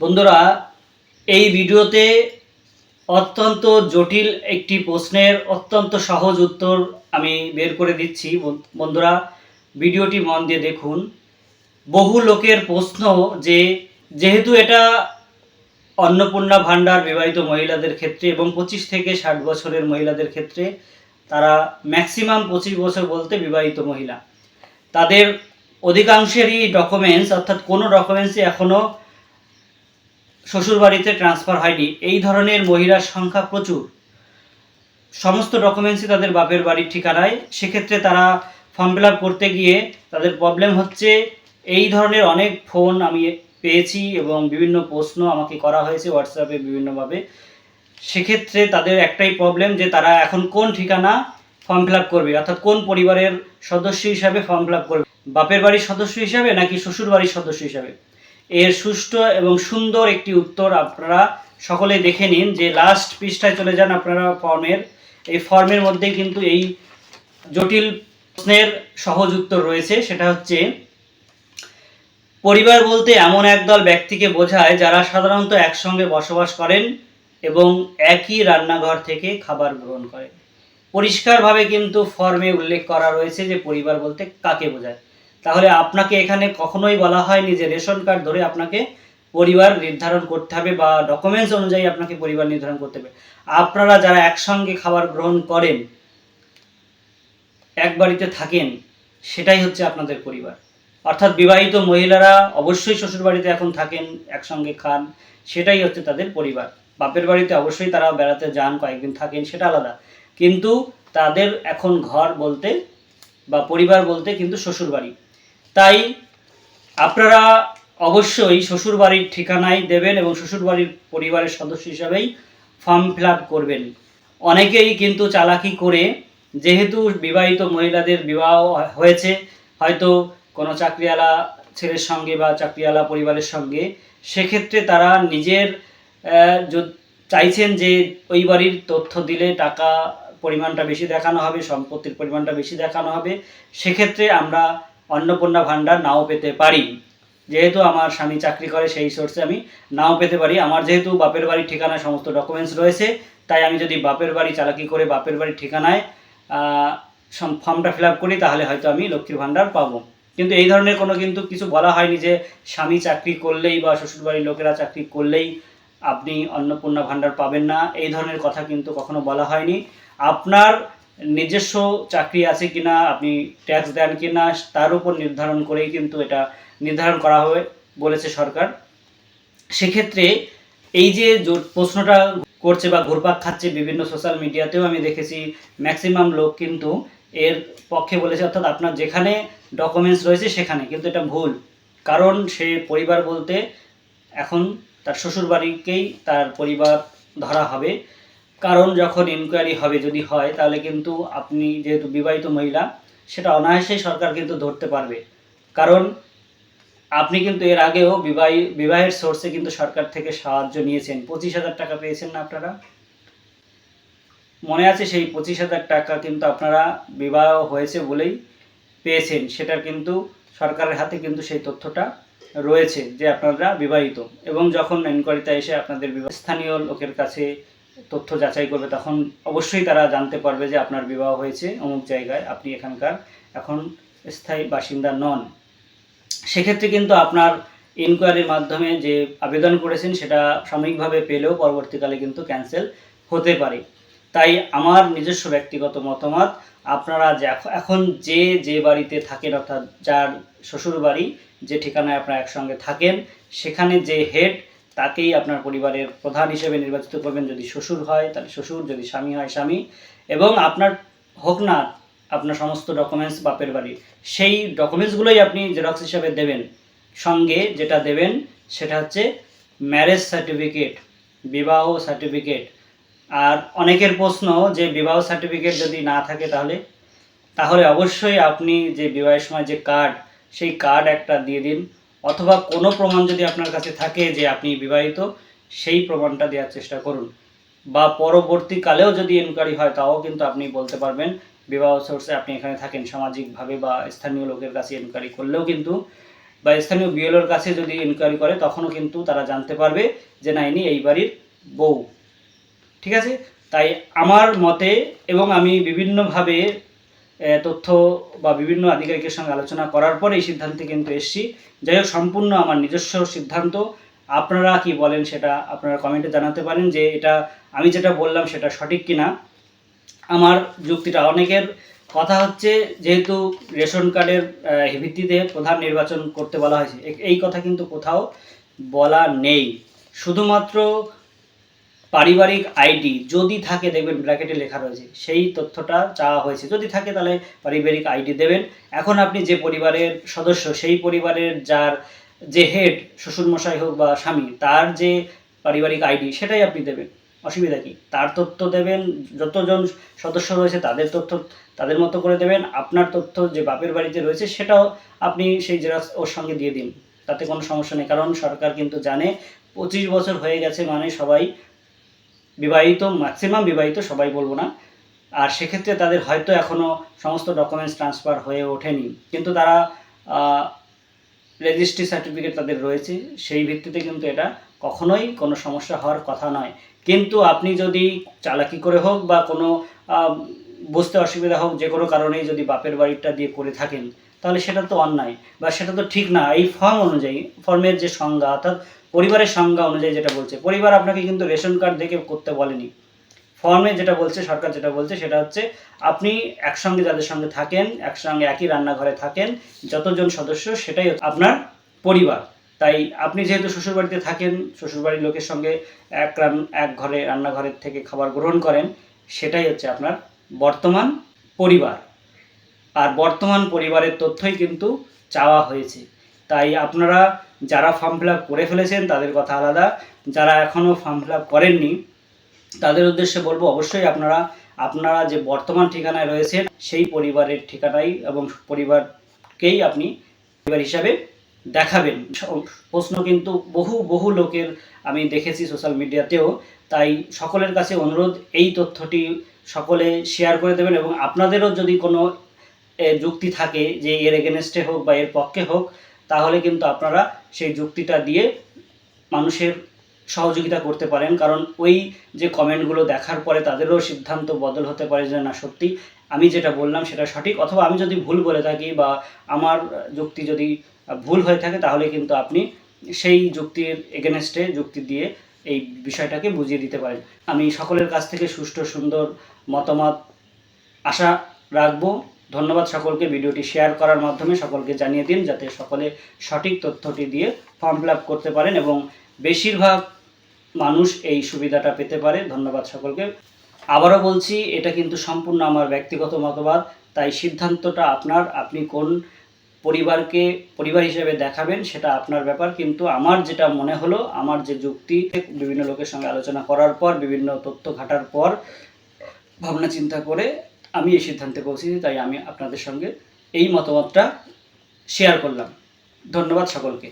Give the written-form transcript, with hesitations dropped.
বন্ধুরা, এই ভিডিওতে অত্যন্ত জটিল একটি প্রশ্নের অত্যন্ত সহজ উত্তর আমি বের করে দিচ্ছি। বন্ধুরা, ভিডিওটি মন দিয়ে দেখুন। বহু লোকের প্রশ্ন যে যেহেতু এটা অন্নপূর্ণা ভাণ্ডার বিবাহিত মহিলাদের ক্ষেত্রে এবং 25 থেকে 60 বছরের মহিলাদের ক্ষেত্রে, তারা ম্যাক্সিমাম 25 বছর বলতে বিবাহিত মহিলা, তাদের অধিকাংশেরই ডকুমেন্টস অর্থাৎ কোনো ডকুমেন্টসই এখনও শ্বশুরবাড়িতে ট্রান্সফার হয়নি। এই ধরনের মহিলার সংখ্যা প্রচুর। সমস্ত ডকুমেন্টসই তাদের বাপের বাড়ির ঠিকানায়। সেক্ষেত্রে তারা ফর্ম ফিল আপ করতে গিয়ে তাদের প্রবলেম হচ্ছে। এই ধরনের অনেক ফোন আমি পেয়েছি এবং বিভিন্ন প্রশ্ন আমাকে করা হয়েছে হোয়াটসঅ্যাপে বিভিন্নভাবে। সেক্ষেত্রে তাদের একটাই প্রবলেম যে তারা এখন কোন ঠিকানা ফর্ম ফিল আপ করবে, অর্থাৎ কোন পরিবারের সদস্য হিসাবে ফর্ম ফিল আপ করবে, বাপের বাড়ির সদস্য হিসাবে নাকি শ্বশুর বাড়ির সদস্য হিসাবে। এর সুষ্ঠু এবং সুন্দর একটি উত্তর আপনারা সকলে দেখে নিন। যে লাস্ট পৃষ্ঠায় চলে যান আপনারা ফর্মের, এই ফর্মের মধ্যে কিন্তু এই জটিল প্রশ্নের সহজ উত্তর রয়েছে। সেটা হচ্ছে, পরিবার বলতে এমন একদল ব্যক্তিকে বোঝায় যারা সাধারণত একসঙ্গে বসবাস করেন এবং একই রান্নাঘর থেকে খাবার গ্রহণ করেন। পরিষ্কারভাবে কিন্তু ফর্মে উল্লেখ করা রয়েছে যে পরিবার বলতে কাকে বোঝায়। তাহলে আপনাকে এখানে কখনোই বলা হয়নি যে রেশন কার্ড ধরে আপনাকে পরিবার নির্ধারণ করতে হবে বা ডকুমেন্টস অনুযায়ী আপনাকে পরিবার নির্ধারণ করতে হবে। আপনারা যারা একসঙ্গে খাবার গ্রহণ করেন, এক বাড়িতে থাকেন, সেটাই হচ্ছে আপনাদের পরিবার। অর্থাৎ বিবাহিত মহিলারা অবশ্যই শ্বশুরবাড়িতে এখন থাকেন, একসঙ্গে খান, সেটাই হচ্ছে তাদের পরিবার। বাপের বাড়িতে অবশ্যই তারা বেড়াতে যান, কয়েকদিন থাকেন, সেটা আলাদা। কিন্তু তাদের এখন ঘর বলতে বা পরিবার বলতে কিন্তু শ্বশুরবাড়ি। তাই আপনারা অবশ্যই শ্বশুরবাড়ির ঠিকানায় দেবেন এবং শ্বশুরবাড়ির পরিবারের সদস্য হিসাবেই ফর্ম ফিল আপ করবেন। অনেকেই কিন্তু চালাকি করে, যেহেতু বিবাহিত মহিলাদের বিবাহ হয়েছে হয়তো কোনো চাকরিওয়ালা ছেলের সঙ্গে বা চাকরিওয়ালা পরিবারের সঙ্গে, সেক্ষেত্রে তারা নিজের চাইছেন যে ওই বাড়ির তথ্য দিলে টাকা পরিমাণটা বেশি দেখানো হবে, সম্পত্তির পরিমাণটা বেশি দেখানো হবে। সেক্ষেত্রে আমরা অন্নপূর্ণা ভাণ্ডার নাও পেতে পারি। যেহেতু আমার স্বামী চাকরি করে, সেই সোর্সে আমি নাও পেতে পারি। আমার যেহেতু বাপের বাড়ির ঠিকানায় সমস্ত ডকুমেন্টস রয়েছে, তাই আমি যদি বাপের বাড়ি চালাকি করে বাপের বাড়ির ঠিকানায় ফর্মটা ফিল আপ করি, তাহলে হয়তো আমি লক্ষ্মীর ভাণ্ডার পাবো। কিন্তু এই ধরনের কোনো কিন্তু কিছু বলা হয়নি যে স্বামী চাকরি করলেই বা শ্বশুরবাড়ির লোকেরা চাকরি করলেই আপনি অন্নপূর্ণা ভাণ্ডার পাবেন না। এই ধরনের কথা কিন্তু কখনো বলা হয়নি। আপনার নিজস্ব চাকরি আছে কিনা, আপনি ট্যাক্স দেন কিনা, তার উপর নির্ধারণ করেই কিন্তু এটা নির্ধারণ করা হবে বলেছে সরকার। সেক্ষেত্রে এই যে প্রশ্নটা করছে বা ঘুরপাক খাচ্ছে বিভিন্ন সোশ্যাল মিডিয়াতেও আমি দেখেছি, ম্যাক্সিমাম লোক কিন্তু এর পক্ষে বলেছে, অর্থাৎ আপনার যেখানে ডকুমেন্টস রয়েছে সেখানে, কিন্তু এটা ভুল। কারণ সে পরিবার বলতে এখন তার শ্বশুরবাড়িকেই তার পরিবার ধরা হবে। কারণ যখন ইনকোয়ারি হবে, যদি হয়, তাহলে কিন্তু আপনি যেহেতু বিবাহিত মহিলা, সেটা অনায়াসেই সরকার কিন্তু ধরতে পারবে। কারণ আপনি কিন্তু এর আগেও বিবাহের সোর্সে কিন্তু সরকার থেকে সাহায্য নিয়েছেন। 25,000 টাকা পেয়েছেন না আপনারা? মনে আছে? সেই 25,000 টাকা কিন্তু আপনারা বিবাহ হয়েছে বলেই পেয়েছেন। সেটা কিন্তু সরকারের হাতে কিন্তু সেই তথ্যটা রয়েছে যে আপনারা বিবাহিত। এবং যখন এনকোয়ারিতে এসে আপনাদের স্থানীয় লোকের কাছে তথ্য যাচাই করবে, তখন অবশ্যই তারা জানতে পারবে যে আপনার বিবাহ হয়েছে অমুক জায়গায়, আপনি এখানকার এখন স্থায়ী বাসিন্দা নন। সেক্ষেত্রে কিন্তু আপনার ইনকোয়ারির মাধ্যমে যে আবেদন করেছেন সেটা সাময়িকভাবে পেলেও পরবর্তীকালে কিন্তু ক্যান্সেল হতে পারে। তাই আমার নিজস্ব ব্যক্তিগত মতামত, আপনারা যে এখন যে বাড়িতে থাকেন, অর্থাৎ যার শ্বশুর বাড়ি, যে ঠিকানায় আপনারা একসঙ্গে থাকেন, সেখানে যে হেড, তাকেই আপনার পরিবারের প্রধান হিসেবে নির্বাচিত করবেন। যদি শ্বশুর হয় তাহলে শ্বশুর, যদি স্বামী হয় স্বামী। এবং আপনার হোক না আপনার সমস্ত ডকুমেন্টস বাপের বাড়ির, সেই ডকুমেন্টসগুলোই আপনি জেরক্স হিসাবে দেবেন। সঙ্গে যেটা দেবেন সেটা হচ্ছে ম্যারেজ সার্টিফিকেট, বিবাহ সার্টিফিকেট। আর অনেকের প্রশ্ন যে বিবাহ সার্টিফিকেট যদি না থাকে তাহলে অবশ্যই আপনি যে বিবাহের সময় যে কার্ড, সেই কার্ড একটা দিয়ে দিন। অথবা কোনো প্রমাণ যদি আপনার কাছে থাকে যে আপনি বিবাহিত, সেই প্রমাণটা দেওয়ার চেষ্টা করুন। বা পরবর্তীকালেও যদি এনকোয়ারি হয়, তাও কিন্তু আপনি বলতে পারবেন বিবাহ সোর্সে আপনি এখানে থাকেন। সামাজিকভাবে বা স্থানীয় লোকের কাছে এনকোয়ারি করলেও কিন্তু বা স্থানীয় বিএলওর কাছে যদি ইনকোয়ারি করে তখনও কিন্তু তারা জানতে পারবে যে না ইনি এই বাড়ির বউ। ঠিক আছে, তাই আমার মতে, এবং আমি বিভিন্নভাবে তথ্য বা বিভিন্ন আধিকারিকের সঙ্গে আলোচনা করার পরে এই সিদ্ধান্তে কিন্তু এসেছি। যাই হোক, সম্পূর্ণ আমার নিজস্ব সিদ্ধান্ত। আপনারা কি বলেন সেটা আপনারা কমেন্টে জানাতে পারেন যে এটা আমি যেটা বললাম সেটা সঠিক কিনা। আমার যুক্তিটা, অনেকের কথা হচ্ছে যেহেতু রেশন কার্ডের ভিত্তিতে প্রধান নির্বাচন করতে বলা হয়েছে, এই কথা কিন্তু কোথাও বলা নেই। শুধুমাত্র পারিবারিক আইডি যদি থাকে, দেখবেন ব্র্যাকেটে লেখা রয়েছে, সেই তথ্যটা চাওয়া হয়েছে। যদি থাকে তাহলে পারিবারিক আইডি দেবেন। এখন আপনি যে পরিবারের সদস্য, সেই পরিবারের যার যে হেড, শ্বশুরমশাই হোক বা স্বামী, তার যে পারিবারিক আইডি সেটাই আপনি দেবেন। অসুবিধা কী? তার তথ্য দেবেন, যতজন সদস্য রয়েছে তাদের তথ্য তাদের মতো করে দেবেন। আপনার তথ্য যে বাপের বাড়িতে রয়েছে সেটাও আপনি সেই জেরক্স ওর সঙ্গে দিয়ে দিন, তাতে কোনো সমস্যা নেই। কারণ সরকার কিন্তু জানে 25 বছর হয়ে গেছে মানে সবাই বিবাহিত, ম্যাক্সিমাম বিবাহিত, সবাই বলবো না। আর সেক্ষেত্রে তাদের হয়তো এখনও সমস্ত ডকুমেন্টস ট্রান্সফার হয়ে ওঠেনি, কিন্তু তারা রেজিস্ট্রি সার্টিফিকেট তাদের রয়েছে, সেই ভিত্তিতে কিন্তু এটা কখনোই কোনো সমস্যা হওয়ার কথা নয়। কিন্তু আপনি যদি চালাকি করে হোক বা কোনো বুঝতে অসুবিধা হোক, যে কোনো কারণেই যদি বাপের বাড়িটা দিয়ে করে থাকেন, তাহলে সেটা তো অন্যায় বা সেটা তো ঠিক না। এই ফর্ম অনুযায়ী, ফর্মের যে সংজ্ঞা, অর্থাৎ পরিবারের সংজ্ঞা অনুযায়ী যেটা বলছে, পরিবার আপনাকে কিন্তু রেশন কার্ড দেখে করতে বলেনি। ফর্মে যেটা বলছে, সরকার যেটা বলছে সেটা হচ্ছে আপনি একসঙ্গে যাদের সঙ্গে থাকেন, একসঙ্গে একই রান্নাঘরে থাকেন, যতজন সদস্য সেটাই আপনার পরিবার। তাই আপনি যেহেতু শ্বশুরবাড়িতে থাকেন, শ্বশুরবাড়ির লোকের সঙ্গে এক ঘরে রান্নাঘরের থেকে খাবার গ্রহণ করেন, সেটাই হচ্ছে আপনার বর্তমান পরিবার। আর বর্তমান পরিবারের তথ্যই কিন্তু চাওয়া হয়েছে। তাই আপনারা যারা ফর্ম ফিল আপ করে ফেলেছেন তাদের কথা আলাদা, যারা এখনও ফর্ম ফিল আপ করেননি তাদের উদ্দেশ্যে বলবো, অবশ্যই আপনারা যে বর্তমান ঠিকানায় রয়েছেন সেই পরিবারের ঠিকানাই এবং পরিবারকেই আপনি পরিবার হিসাবে দেখাবেন। প্রশ্ন কিন্তু বহু লোকের আমি দেখেছি সোশ্যাল মিডিয়াতেও। তাই সকলের কাছে অনুরোধ, এই তথ্যটি সকলে শেয়ার করে দেবেন, এবং আপনাদেরও যদি কোনো যুক্তি থাকে যে এর এগেনস্টে হোক বা এর পক্ষে হোক, তাহলে কিন্তু আপনারা সেই যুক্তিটা দিয়ে মানুষের সহযোগিতা করতে পারেন। কারণ ওই যে কমেন্টগুলো দেখার পরে তাদেরও সিদ্ধান্ত বদল হতে পারে যে না, সত্যি আমি যেটা বললাম সেটা সঠিক, অথবা আমি যদি ভুল বলে থাকি বা আমার যুক্তি যদি ভুল হয়ে থাকে, তাহলে কিন্তু আপনি সেই যুক্তির এগেনস্টে যুক্তি দিয়ে এই বিষয়টাকে বুঝিয়ে দিতে পারেন। আমি সকলের কাছ থেকে সুষ্ঠু সুন্দর মতামত আশা রাখবো। ধন্যবাদ সকলকে। ভিডিওটি শেয়ার করার মাধ্যমে সকলকে জানিয়ে দিন, যাতে সকলে সঠিক তথ্যটি দিয়ে ফর্ম ফিল আপ করতে পারেন এবং বেশিরভাগ মানুষ এই সুবিধাটা পেতে পারে। ধন্যবাদ সকলকে। আবারও বলছি, এটা কিন্তু সম্পূর্ণ আমার ব্যক্তিগত মতবাদ, তাই সিদ্ধান্তটা আপনার। আপনি কোন পরিবারকে পরিবার হিসেবে দেখাবেন সেটা আপনার ব্যাপার, কিন্তু আমার যেটা মনে হলো, আমার যে যুক্তি, বিভিন্ন লোকের সঙ্গে আলোচনা করার পর, বিভিন্ন তথ্য ঘাটার পর, ভাবনা চিন্তা করে আমি এই সিদ্ধান্তে পৌঁছেছি। তাই আমি আপনাদের সঙ্গে এই মতামতটা শেয়ার করলাম। ধন্যবাদ সকলকে।